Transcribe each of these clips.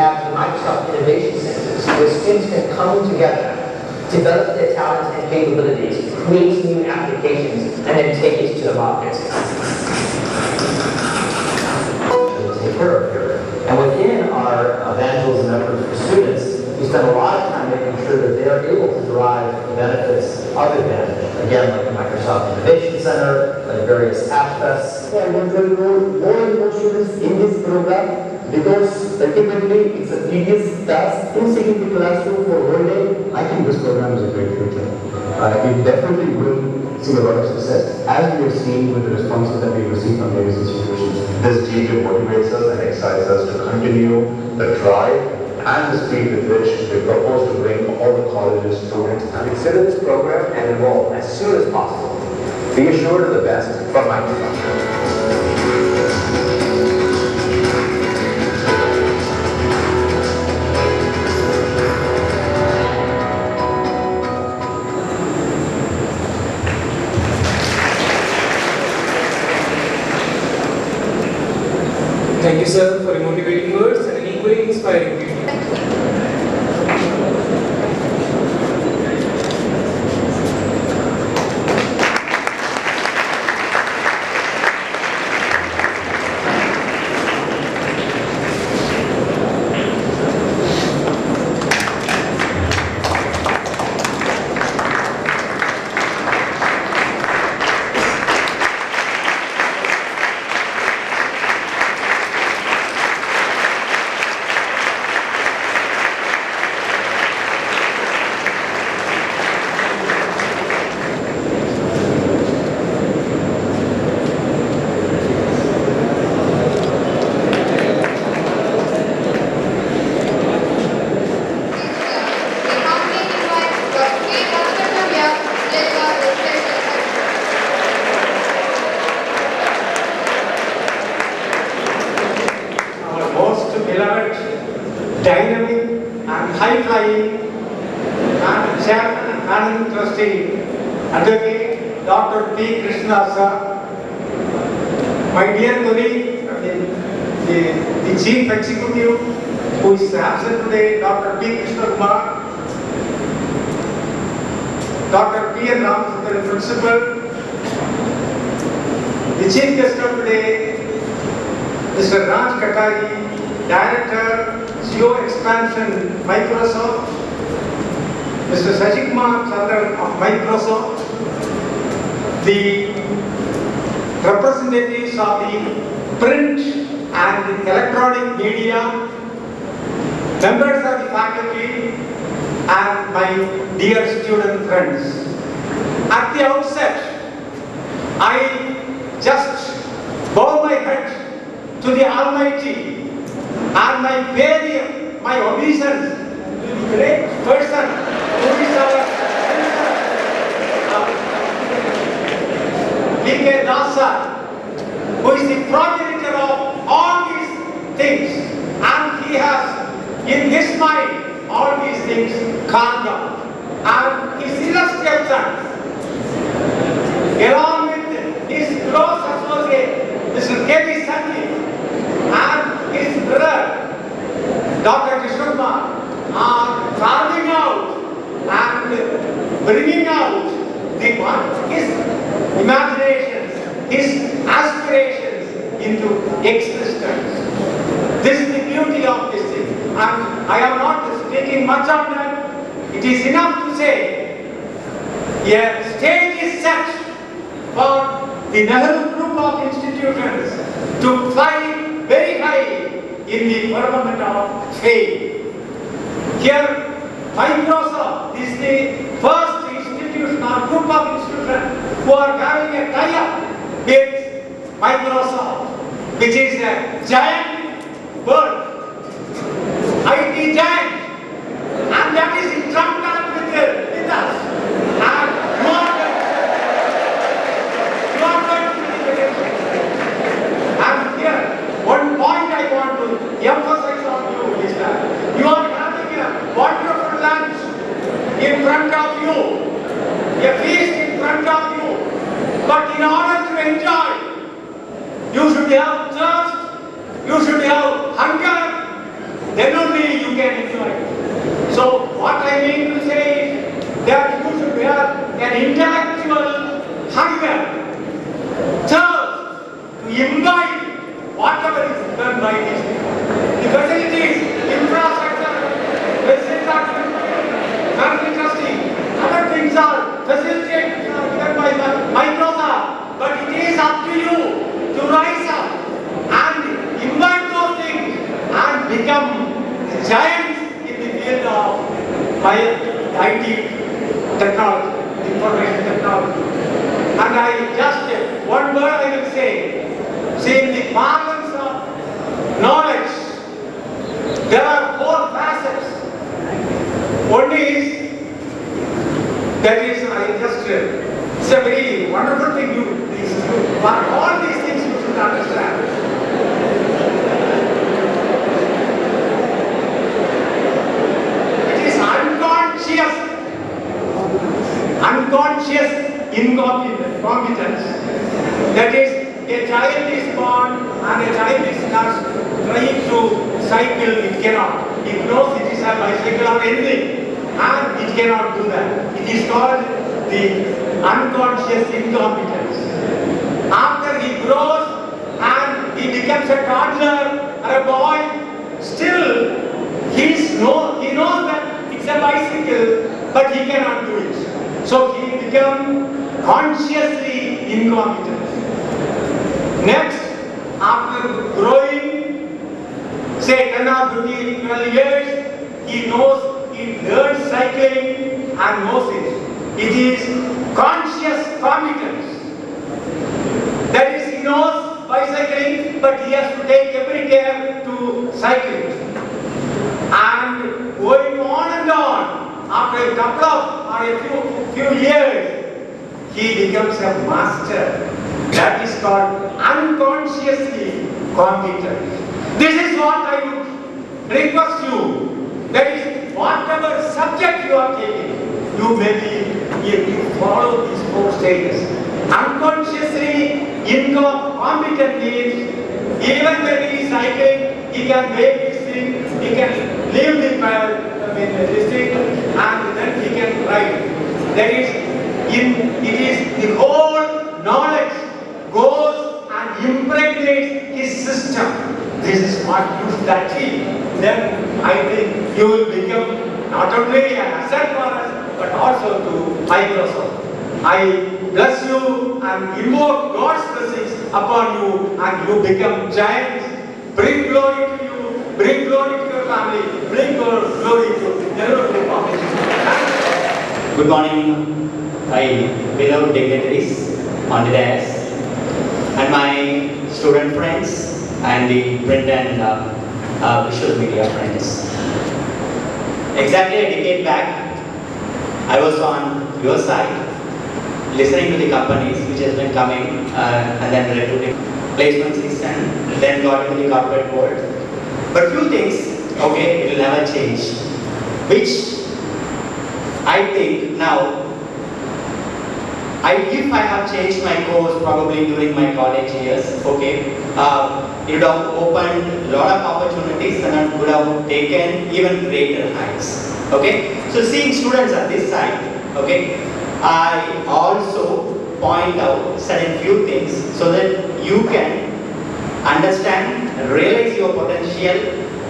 have the Microsoft Innovation Centers, where students can come together, develop their talents and capabilities, create new applications, and then take it to the market. Take care of here. And within our evangelism efforts for students, we spend a lot of time making sure that they are able to derive the benefits of Advantage. Again, like the Microsoft Innovation Center, like various aspects. I want to enroll more and more students in this program because ultimately it's a tedious task in sitting in the classroom for one day. I think this program is a great future. It definitely will see a lot of success, as we have seen with the responses that we receive from various institutions. This teacher motivates us and excites us to continue the drive and the speed with which we propose to bring all the colleges, students, and Consider this program and enroll as soon as possible. Be assured of the best from Microsoft. Thank you, sir, for your motivating words and an equally inspiring video. Dynamic and high-flying and chairman and managing trustee, Advocate Dr. P. Krishna sir, my dear colleague, the Chief Executive who is absent today, Dr. P. Krishna Kumar, Dr. P. N. Ramachandran, Principal, the Chief Guest of today, Mr. Raj Katari, Director, Geo Expansion, Microsoft, Mr. Sajikumar Chandran of Microsoft, the representatives of the print and electronic media, members of the faculty, and my dear student friends. At the outset, I just bow my head to the Almighty and my obeisance to the great person who is our V.K. Dasa, who is the progenitor of all these things, and he has in his mind all these things carved out. And his illustrious sons, along with his close associate, Mr. K.V. Sandeep, and his brother, Dr. Kishore, are carving out and bringing out his imaginations, his aspirations into existence. This is the beauty of this thing. And I am not speaking much on that. It is enough to say a stage is set for the Nehru group of institutions to fly very high in the firmament of fame. Here, Microsoft is the first institution or group of institutions who are having a tie-up with Microsoft, which is a giant world, IT giant, and that is in trumped up with us. And you are going to be the direction. And here, one point I want to emphasize on you is that you are having a wonderful lunch in front of you, a feast in front of you, but in order to enjoy, you should have thirst, you should have hunger, only you can enjoy. So what I mean to say is that you should have an intellectual hunger, thirst to imbibe whatever is done by these people. The facilities, infrastructure, facilities, family trustee, other things are facilitated done by Microsoft, but it is up to you to rise up and imbibe those things and become giants in the field of IT technology, information technology. And I just, one word I will say, see, in the parlance of knowledge, there are four facets. One is, that is, I just, it's a very wonderful thing but all these things you should understand. It is unconscious incompetence. That is, a child is born and a child is not trying to cycle, it cannot. It knows it is a bicycle or anything, and it cannot do that. It is called the unconscious incompetence. After he grows and he becomes a toddler or a boy, still he knows that it's a bicycle, but he cannot do it. So he becomes consciously incompetent. Next, after growing, say 10 or 15, 12 years, he learns cycling and knows it. It is conscious competence. That is, he knows bicycling, but he has to take every care to cycle it. And going on and on, after a couple of or a few years, he becomes a master. That is called unconsciously competent. This is what I would request you. That is, whatever subject you are taking, you you follow these four stages. Unconsciously incompetent means even when he is cycling, he can make this thing, he can leave this thing, and then he can ride. That is, it is the whole knowledge goes and impregnates his system. This is what you should achieve. Then I think you will become not only an asset for us, but also to Microsoft. I bless you and invoke God's blessings upon you, and you become giants. Bring glory to you, bring glory to your family, bring glory to the group of you. Good morning, my beloved dignitaries on the dais, and my student friends, and the print and visual media friends. Exactly a decade back, I was on your side, listening to the companies which has been coming and then recruiting placements and then got into the corporate world. But few things, okay, it will never change, which I think now, if I have changed my course probably during my college years, okay, it would have opened a lot of opportunities and I would have taken even greater heights. Okay, so seeing students at this side, okay, I also point out certain few things so that you can understand, realize your potential,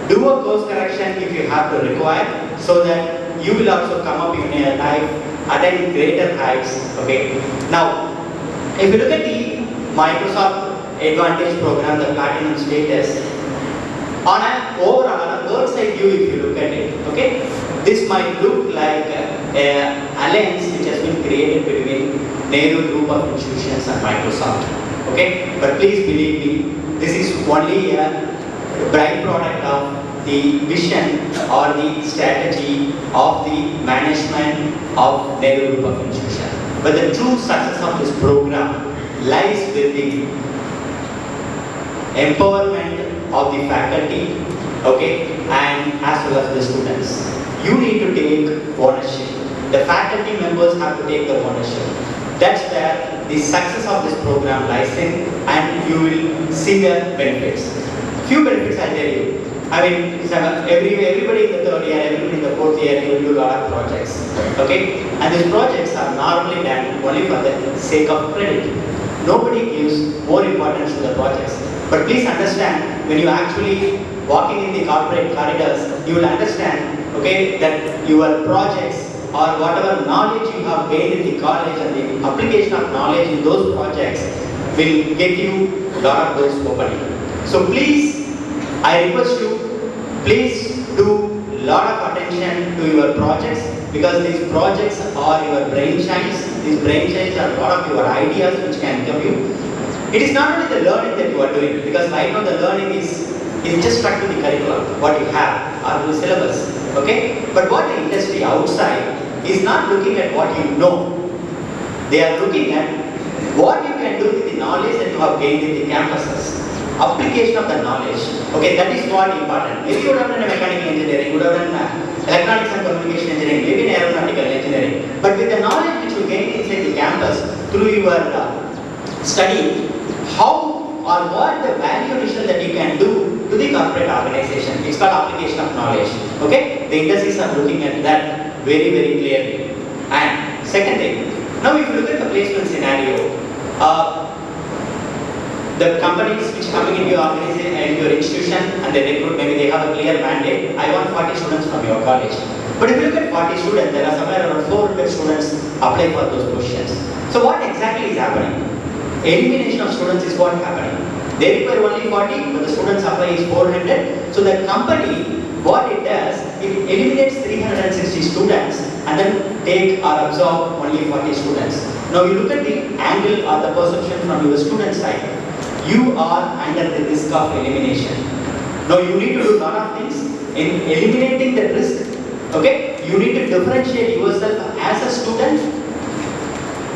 do a course correction if you have to require, so that you will also come up in your life, attain greater heights. Okay. Now, if you look at the Microsoft Advantage program, the Platinum status, on an overall, on a bird's eye view, if you look at it, okay, this might look like an alliance which has been created between Nehru Group of Institutions and Microsoft. Okay, but please believe me, this is only a byproduct of the vision or the strategy of the management of Nehru Group of Institutions. But the true success of this program lies with the empowerment of the faculty, okay, and as well as the students. You need to take ownership. The faculty members have to take the ownership. That's where the success of this program lies in, and you will see the benefits. Few benefits I'll tell you. I mean, everybody in the third year, everybody in the fourth year, you will do a lot of projects. Okay? And these projects are normally done only for the sake of credit. Nobody gives more importance to the projects. But please understand, when you actually walking in the corporate corridors, you will understand, okay, that your projects or whatever knowledge you have gained in the college and the application of knowledge in those projects will get you a lot of doors opening. So please, I request you, please do a lot of attention to your projects, because these projects are your brain shines. These brain shines are a lot of your ideas which can come you. It is not only the learning that you are doing, because right now the learning is just stuck to the curriculum, what you have, or the syllabus, okay? But what the industry outside is not looking at what you know. They are looking at what you can do with the knowledge that you have gained in the campuses. Application of the knowledge, okay, that is what important. Maybe you would have done a mechanical engineering, you would have done electronics and communication engineering, maybe an aeronautical engineering. But with the knowledge which you gain inside the campus through your study, how or what the value addition that you can do to the corporate organization. It's called application of knowledge. Okay? The industries are looking at that very, very clearly. And second thing, now if you look at the placement scenario, the companies which are coming into your organization and your institution and they recruit, maybe they have a clear mandate. I want 40 students from your college. But if you look at 40 students, there are somewhere around 400 students apply for those positions. So what exactly is happening? Elimination of students is what happening. They require only 40, but the students apply is 400. So the company, what it does, it eliminates 360 students and then take or absorb only 40 students. Now you look at the angle or the perception from your student side. You are under the risk of elimination. Now you need to do a lot of things in eliminating the risk. Okay, you need to differentiate yourself as a student.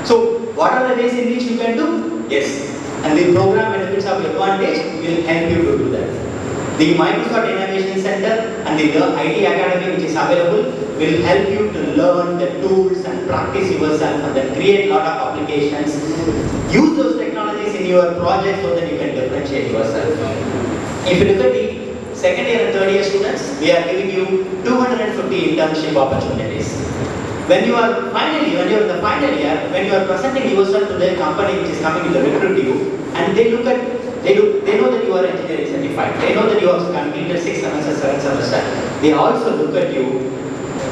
So what are the ways in which you can do? Yes, and the program benefits of advantage will help you to do that. The Microsoft Innovation Center and the IT Academy which is available will help you to learn the tools and practice yourself and then create a lot of applications. Use those technologies in your project so that you can differentiate yourself. If you look at the second year and third year students, we are giving you 250 internship opportunities. When you are in the final year, when you are presenting yourself to the company which is coming to recruit you, and they know that you are engineering certified, they know that you have completed 6 semesters, 7 semesters. They also look at you,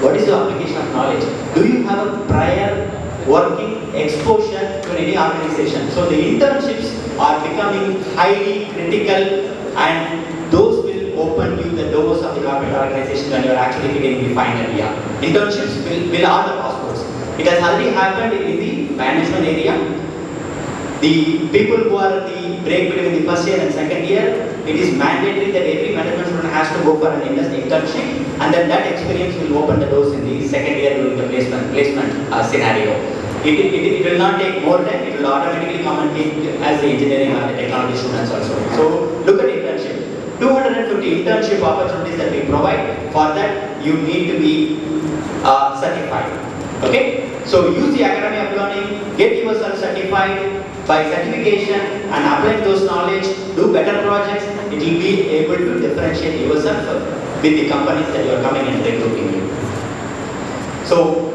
what is your application of knowledge? Do you have a prior working exposure to any organization? So the internships are becoming highly critical, and those will open you the doors of the corporate organization when you are actually hitting the final year. Internships will are the passports. It has already happened in the management area. The people who are at the break between the first year and second year, it is mandatory that every management student has to go for an internship, and then that experience will open the doors in the second year during the placement scenario. It will not take more time, it will automatically come and hit as the engineering or the technology students also. So look at internship. 250 internship opportunities that we provide. For that, you need to be certified. Okay? So use the Academy of Learning, get yourself certified by certification and apply those knowledge, do better projects, it will be able to differentiate yourself with the companies that you are coming and recruiting you. So,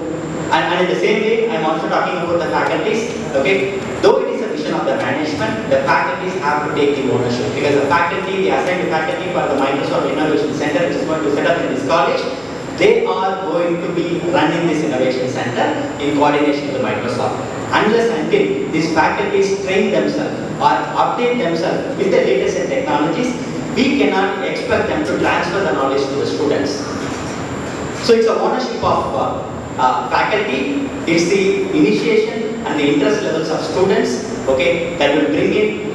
and in the same way, I am also talking about the faculties. Okay? Though it is a vision of the management, the faculties have to take the ownership, because the faculty, the assigned faculty for the Microsoft Innovation Center, which is going to set up in this college, they are going to be running this innovation center in coordination with Microsoft. Unless until these faculties train themselves or update themselves with the latest technologies, we cannot expect them to transfer the knowledge to the students. So it's a ownership of faculty, it's the initiation and the interest levels of students, okay, that will bring in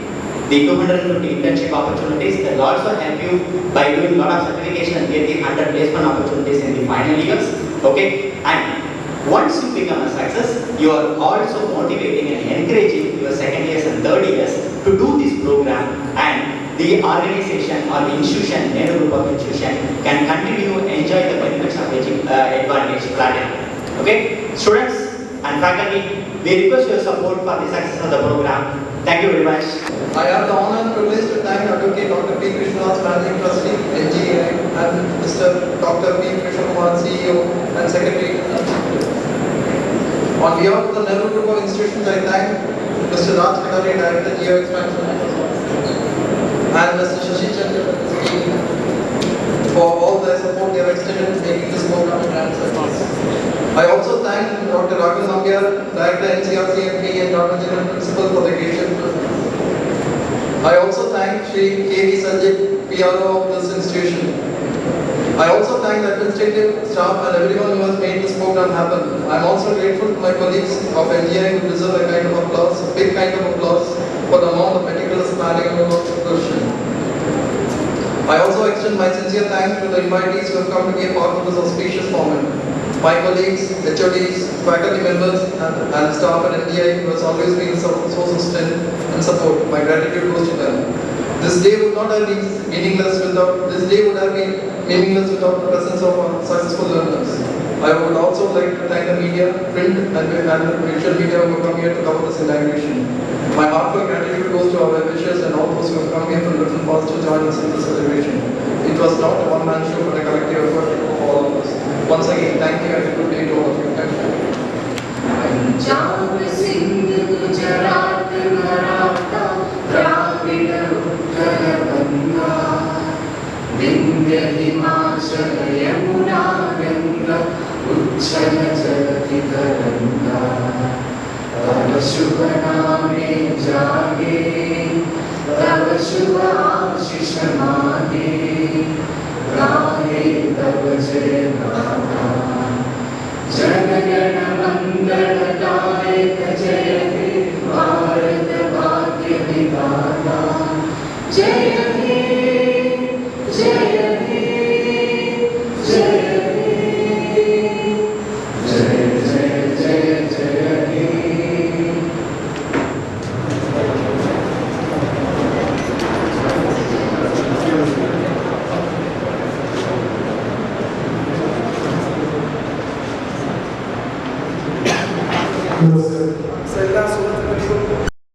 the 250 internship opportunities. That will also help you by doing a lot of certification and get the 100 placement opportunities in the final years, okay. And once you become a success, you are also motivating and encouraging your second years and third years to do this program, and the organization or the institution, Nehru Group of Institution, can continue to enjoy the benefits of advantage platinum. Okay, students and faculty, we request your support for the success of the program. Thank you very much. I have the honor and privilege to thank Advocate Dr. P. Krishna's Managing Trustee, NGI, and Mr. Dr. P. Krishnakumar, CEO and Secretary. On behalf of the Nehru Group of Institutions, I thank Mr. Raj Kadari, Director, Geo Expansion, and Mr. Shashi Chandra for all their support they have extended in making this program a grand success. I also thank Dr. Raghu Nambiar, Director, NCRC MP, and Dr. General Principal for the occasion. I also thank Shri K.V. Sanjay, PRO of this institution. I also thank the administrative staff and everyone who has made this program happen. I am also grateful to my colleagues of NGI who deserve a kind of applause, a big kind of applause for the amount of meticulous planning and preparation. I also extend my sincere thanks to the invitees who have come to be a part of this auspicious moment. My colleagues, HODs, faculty members and staff at NGI who has always been a source of strength and support. My gratitude goes to them. This day would not have been meaningless without the presence of our successful learners. I would also like to thank the media, print and visual media who have come here to cover this inauguration. My heartfelt gratitude goes to our well-wishers and all those who have come here from different parts to join us in this celebration. It was not a one-man show but a collective effort of all of us. Once again, thank you and a good day to all of you. Thank you. Punjab Sindh Gujarat Maratha Dravid Utkal Ganga Vindhya Himachal Yamuna Ganga उच्छल जलधि तरंगा तव शुभ नामे जागे तव शुभ आशीष मागे गाहे तव जय गाथा जनगण मंगलदायक जय हे भारत भाग्य विधाता जय हे जय हे जय हे जय जय जय जय हे Namaskar.